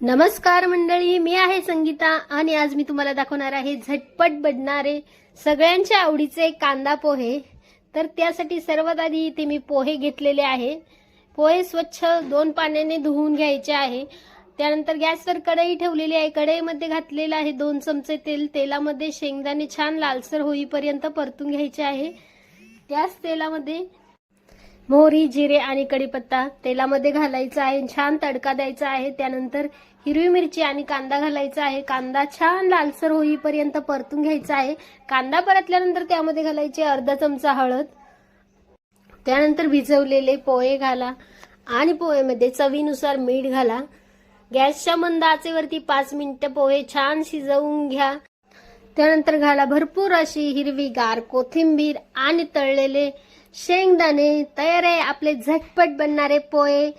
नमस्कार मंडळी, मी आहे संगीता आणि आज मी तुम्हाला दाखवणार आहे झटपट बनणारे सगळ्यांच्या आवडीचे कांदा पोहे। तर त्यासाठी सर्वात आधी इथे मी पोहे घेतलेले आहे। पोहे स्वच्छ 2 पाण्याने धुवून घ्यायचे आहे। त्यानंतर गॅसवर कढई ठेवलेली आहे। कढईमध्ये घातलेले आहे 2 चमचे तेल। तेलामध्ये शेंगदाणे छान लालसर होईपर्यंत परतून घ्यायचे आहे। त्याच तेलामध्ये मोहरी, जिरे आणि कढीपत्ता तेलामध्ये घालायचा आहे। छान तडका द्यायचा आहे। त्यानंतर हिरवी मिरची आणि कांदा घालायचा आहे। कांदा छान लालसर होईपर्यंत परतून घ्यायचा आहे। कांदा परतल्यानंतर त्यामध्ये घालायचे अर्धा चमचा हळद। त्यानंतर भिजवलेले पोहे घाला आणि पोहेमध्ये चवीनुसार मीठ घाला। गॅसच्या मंद आचेवरती 5 मिनिटे पोहे छान शिजवून घ्या। त्यानंतर घाला भरपूर अशी हिरवीगार कोथिंबीर आणि तळलेले शेंगदाणे। तयार आहे आपले झटपट बनणारे पोहे।